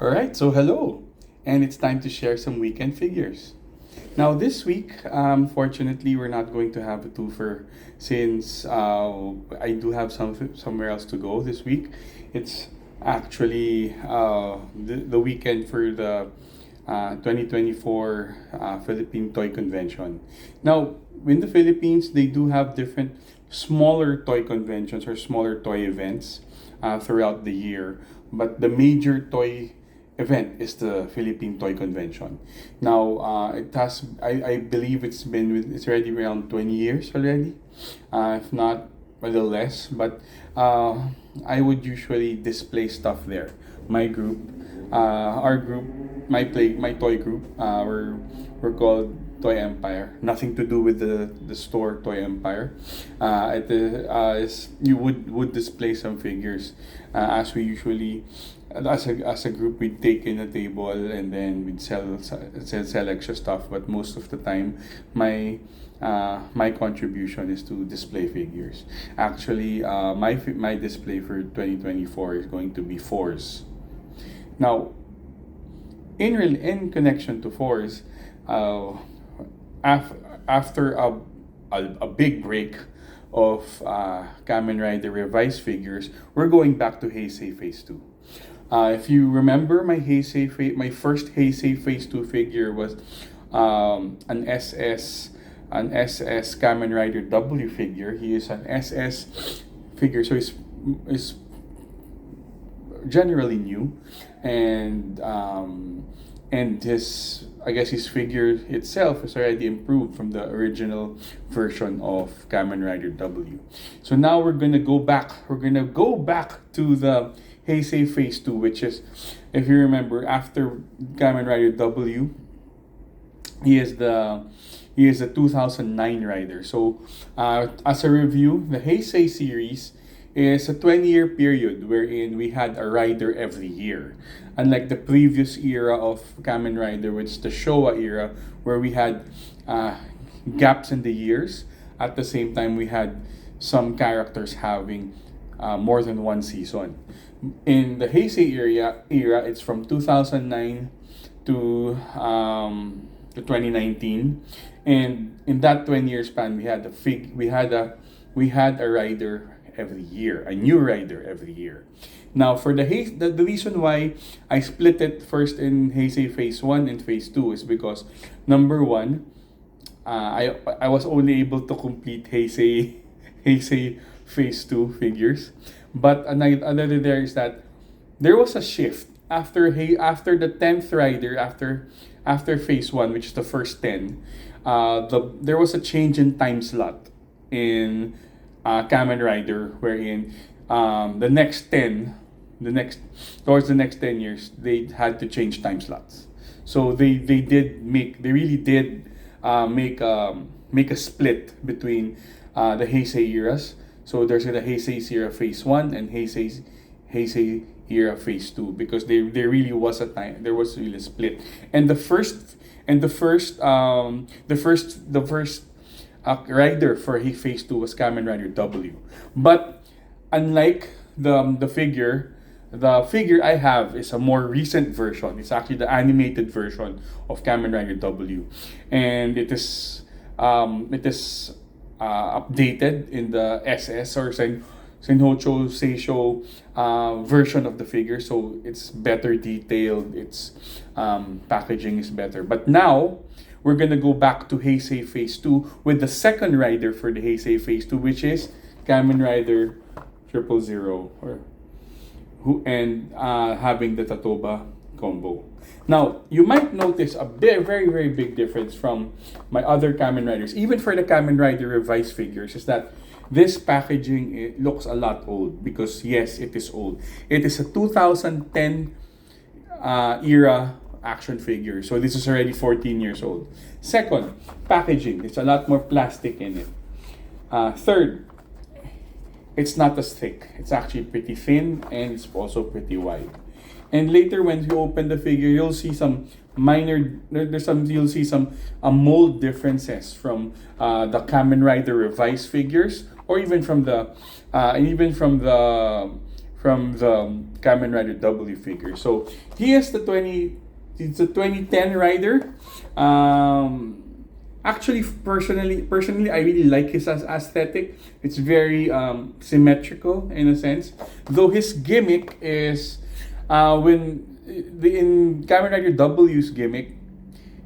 Alright, so hello, and it's time to share some weekend figures. Now, this week, fortunately, we're not going to have a twofer since I do have somewhere else to go this week. It's actually the weekend for the 2024 Philippine Toy Convention. Now, in the Philippines, they do have different smaller toy conventions or smaller toy events throughout the year, but the major toy event is the Philippine Toy Convention. Now, I believe it's already around 20 years already, if not a little less. But I would usually display stuff there. My group, our group, my toy group, we're called Toy Empire. Nothing to do with the store Toy Empire. Is you would display some figures as we usually as a group we'd take in a table and then we'd sell extra stuff. But most of the time, my contribution is to display figures. Actually, my display for 2024 is going to be fours. Now, in connection to fours, after a big break of Kamen Rider revised figures, we're going back to Heisei Phase 2. If you remember, my first Heisei Phase 2 figure was an SS Kamen Rider W figure. He is an SS figure, so he's generally new, and his figure itself is already improved from the original version of Kamen Rider W. So now we're gonna go back. We're gonna go back to the Heisei Phase 2, which is, if you remember, after Kamen Rider W, he is the 2009 rider. So, as a review, the Heisei series is a 20-year period wherein we had a rider every year. Unlike the previous era of Kamen Rider, which is the Showa era, where we had gaps in the years. At the same time, we had some characters having more than one season. In the Heisei era, it's from 2009 to 2019, and in that 20-year span, we had a rider every year, a new rider every year. Now, for the reason why I split it first in Heisei Phase 1 and Phase 2 is because, number one, I was only able to complete Heisei Phase 2 figures. But another there is that there was a shift after the 10th rider, after Phase 1, which is the first 10. There was a change in time slot in Kamen Rider, wherein towards the next 10 years, they had to change time slots. So they really did make a split between the Heisei eras. So there's the Heisei era Phase 1 and Heisei era Phase 2, because there really was there was really a split. And the first rider for Phase 2 was Kamen Rider W. But unlike the figure I have is a more recent version. It's actually the animated version of Kamen Rider W, and it is updated in the SS or Senhocho Seisho version of the figure, so it's better detailed. Its packaging is better. But now we're gonna go back to Heisei Phase 2 with the second rider for the Heisei Phase 2, which is Kamen Rider 000, having the Tatoba combo. Now, you might notice a very, very big difference from my other Kamen Riders, even for the Kamen Rider revised figures, is that this packaging, it looks a lot old, because yes, it is old. It is a 2010 era action figure, so this is already 14 years old. Second, packaging. It's a lot more plastic in it. Third, it's not as thick. It's actually pretty thin, and it's also pretty wide. And later, when you open the figure, you'll see some you'll see some mold differences from the Kamen Rider revised figures, or even from the from the Kamen Rider W figure. So he is it's a 2010 rider. Actually, personally, I really like his aesthetic. It's very symmetrical in a sense. Though his gimmick is in Kamen Rider W's gimmick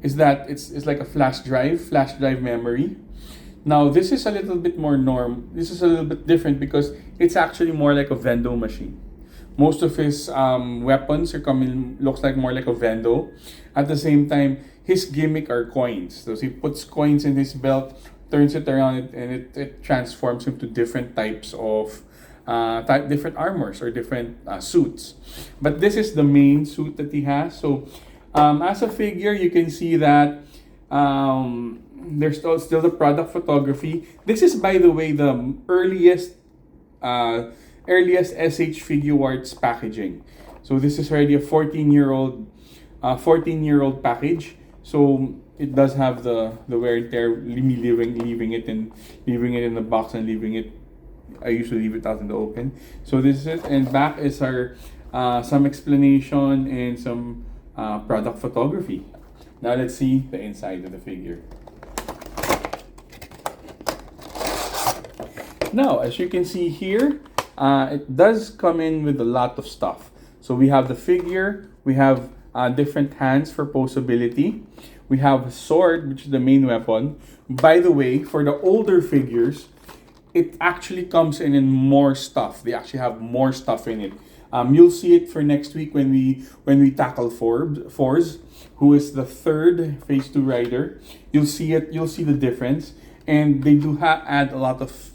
is that it's like a flash drive memory. Now this is a little bit more This is a little bit different because it's actually more like a vendo machine. Most of his weapons are coming looks like more like a vendo. At the same time, his gimmick are coins. So he puts coins in his belt, turns it around, and it transforms him to different types of different armors or different suits. But this is the main suit that he has. So as a figure, you can see that there's still the product photography. This is, by the way, the earliest SH Figuarts packaging. So this is already a 14-year-old package. So it does have the wear and tear, leaving it in the box and leaving it. I usually leave it out in the open. So this is it, and back is our some explanation and some product photography. Now let's see the inside of the figure. Now, as you can see here, it does come in with a lot of stuff. So we have the figure, we have different hands for posability. We have a sword, which is the main weapon. By the way, for the older figures, it actually comes in more stuff. They actually have more stuff in it. You'll see it for next week when we tackle Forbes, who is the third Phase 2 rider. You'll see it. You'll see the difference, and they do add a lot of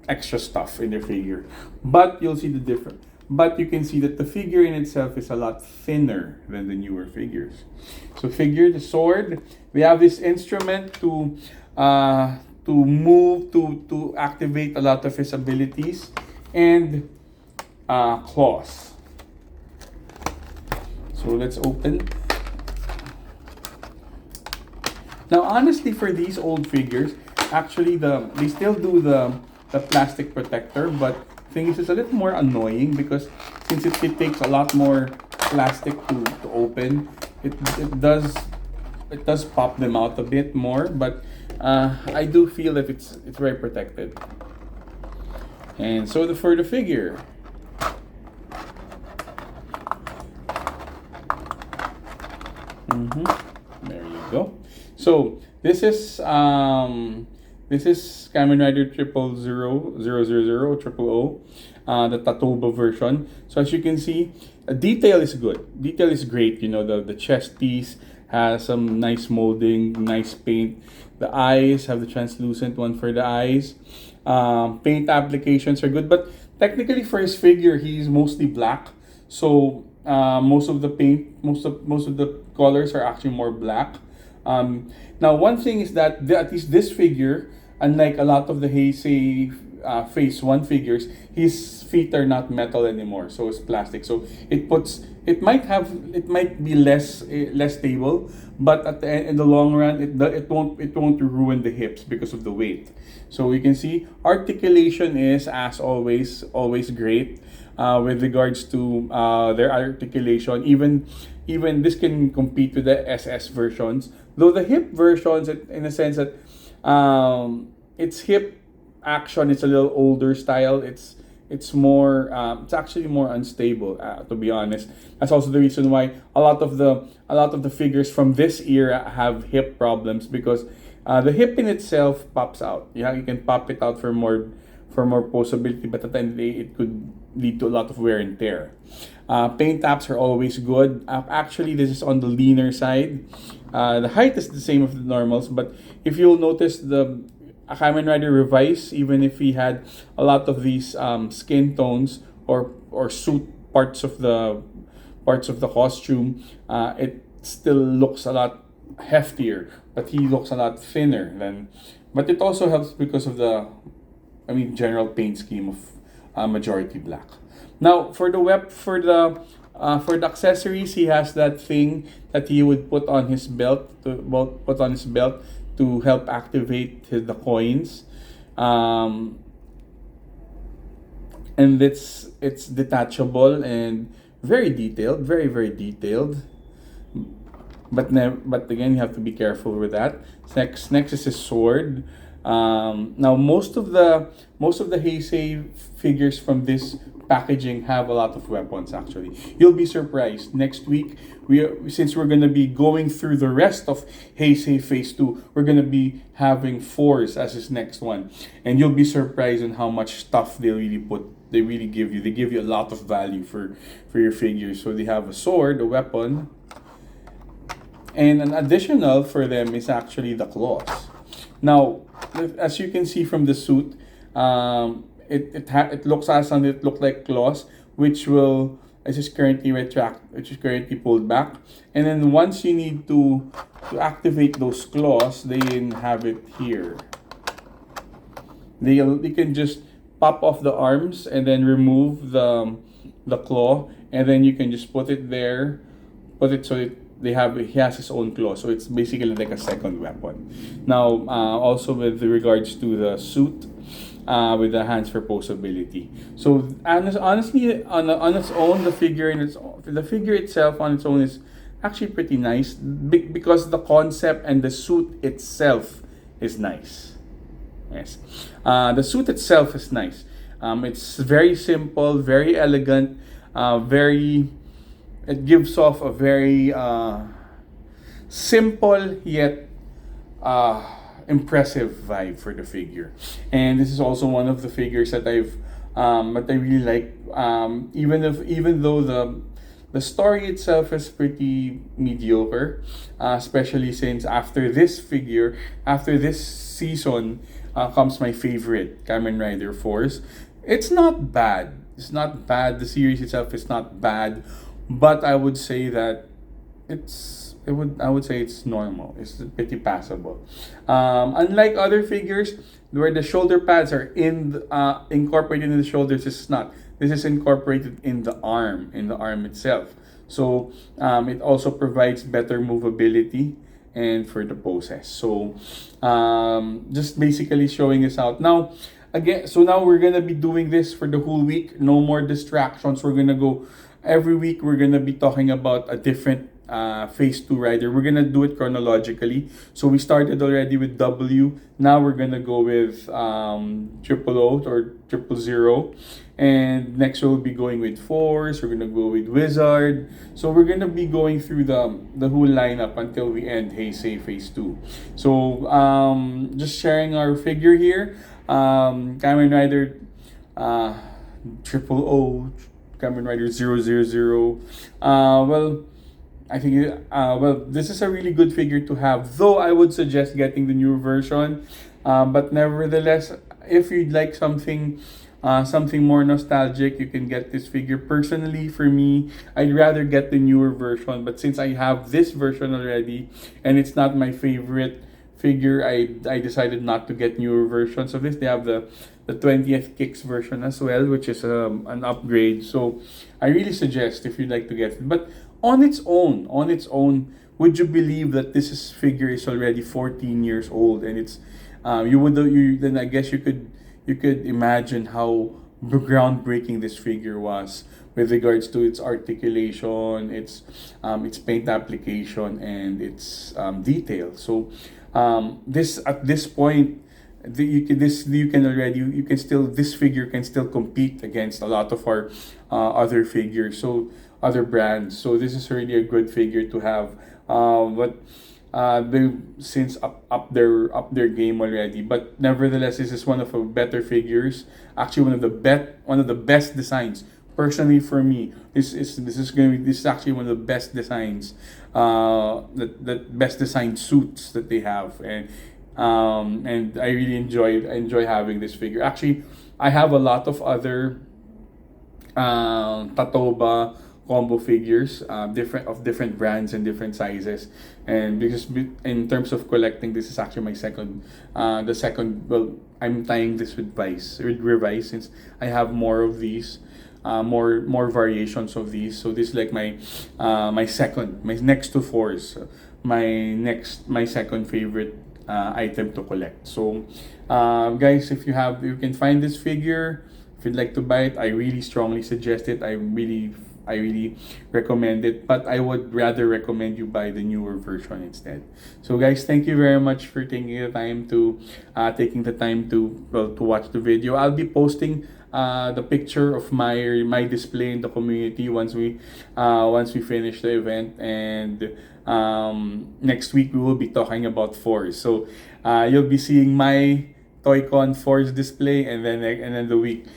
extra stuff in their figure. But you'll see the difference. But you can see that the figure in itself is a lot thinner than the newer figures. So the sword, we have this instrument to move, to activate a lot of his abilities, and claws. So let's open. Now, honestly, for these old figures, actually they still do the plastic protector, but thing is, it's a little more annoying because since it takes a lot more plastic to open, it does pop them out a bit more, but I do feel that it's very protected. And so for the figure, there you go. So this is Kamen Rider OOO, the Tatoba version. So as you can see, detail is good. Detail is great. You know, the chest piece has some nice molding, nice paint. The eyes have the translucent one for the eyes. Paint applications are good, but technically for his figure, he's mostly black. So most of the colors are actually more black. Now, one thing is that at least this figure, unlike a lot of the Heisei Phase 1 figures, his feet are not metal anymore, so it's plastic. So it might be less stable, but in the long run, it won't ruin the hips because of the weight. So we can see articulation is, as always great with regards to their articulation. Even this can compete with the SS versions, though the hip versions, in a sense that its hip action is a little older style. It's actually more unstable, to be honest. That's also the reason why a lot of the figures from this era have hip problems, because the hip in itself pops out. Yeah, you can pop it out for more posability, but at the end of the day, it could lead to a lot of wear and tear. Paint apps are always good. Actually, this is on the leaner side. The height is the same of the normals, but if you'll notice, the Kamen Rider Revise, even if he had a lot of these skin tones or suit parts of the costume, it still looks a lot heftier, but he looks a lot thinner than. But it also helps because of the general paint scheme of majority black. Now for the accessories, he has that thing that he would put on his belt to help activate the coins. And and it's detachable and very detailed, very detailed. But again, you have to be careful with that. Next is his sword. Now most of the Heisei figures from this packaging have a lot of weapons. Actually, you'll be surprised. Next week, since we're gonna be going through the rest of Heisei Phase 2, we're gonna be having Force as his next one, and you'll be surprised on how much stuff they really put. They really give you. They give you a lot of value for your figures. So they have a sword, a weapon, and an additional for them is actually the claws. Now, as you can see from the suit, it looks as and it look like claws, which is currently which is currently pulled back, and then once you need to activate those claws, they have it here. They can just pop off the arms and then remove the claw, and then you can just put it there, put it so he has his own claw, so it's basically like a second weapon. Now, also with regards to the suit, with the hands for posability. So honestly, on its own, the figure itself on its own is actually pretty nice, because the concept and the suit itself is nice. Yes, the suit itself is nice. It's very simple, very elegant, very. It gives off a very simple yet impressive vibe for the figure, and this is also one of the figures that I really like. Even though the story itself is pretty mediocre, especially since after this season, comes my favorite, Kamen Rider Force. It's not bad. It's not bad. The series itself is not bad, but I would say that I would say it's normal. It's pretty passable. Unlike other figures where the shoulder pads are incorporated in the shoulders, this is not. This is incorporated in the arm itself. So it also provides better movability and for the poses. So just basically showing this out now. Again, so now we're gonna be doing this for the whole week. No more distractions. We're gonna go every week. We're gonna be talking about a different Phase 2 rider. We're gonna do it chronologically. So we started already with W. Now we're gonna go with triple O or 000, and next we'll be going with Force. We're gonna go with Wizard. So we're gonna be going through the whole lineup until we end Heisei Phase 2. So just sharing our figure here. Kamen Rider triple O, Kamen Rider 000. Well, I think this is a really good figure to have. Though I would suggest getting the newer version, but nevertheless, if you'd like something more nostalgic, you can get this figure. Personally, for me, I'd rather get the newer version. But since I have this version already, and it's not my favorite figure, I decided not to get newer versions of this. They have the 20th Kicks version as well, which is an upgrade. So I really suggest if you'd like to get it. But on its own, would you believe that figure is already 14 years old, and it's then I guess you could imagine how groundbreaking this figure was with regards to its articulation, its paint application, and its detail. So this at this point, this figure can still compete against a lot of our other figures, so other brands. So this is really a good figure to have. But they since up their game already. But nevertheless, this is one of the better figures. Actually, one of the best designs. Personally, for me, this is actually one of the best designs, the best designed suits that they have, and I really enjoy having this figure. Actually, I have a lot of other Tatoba combo figures, different brands and different sizes, and because in terms of collecting, this is actually my second. Well, I'm tying this with Revice, since I have more of these. More variations of these. So this is like my next to Force, my second favorite item to collect. So guys, if you can find this figure If you'd like to buy it, I really strongly suggest it. I really recommend it, but I would rather recommend you buy the newer version instead. So guys, thank you very much for taking the time to, well, to watch the video. I'll be posting the picture of my display in the community once we finish the event, and next week we will be talking about Force. So you'll be seeing my Toy-Con Force display, and then the week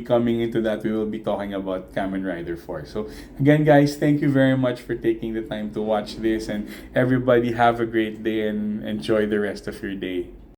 coming into that, we will be talking about Kamen Rider 4. So again, guys, thank you very much for taking the time to watch this, and everybody have a great day and enjoy the rest of your day.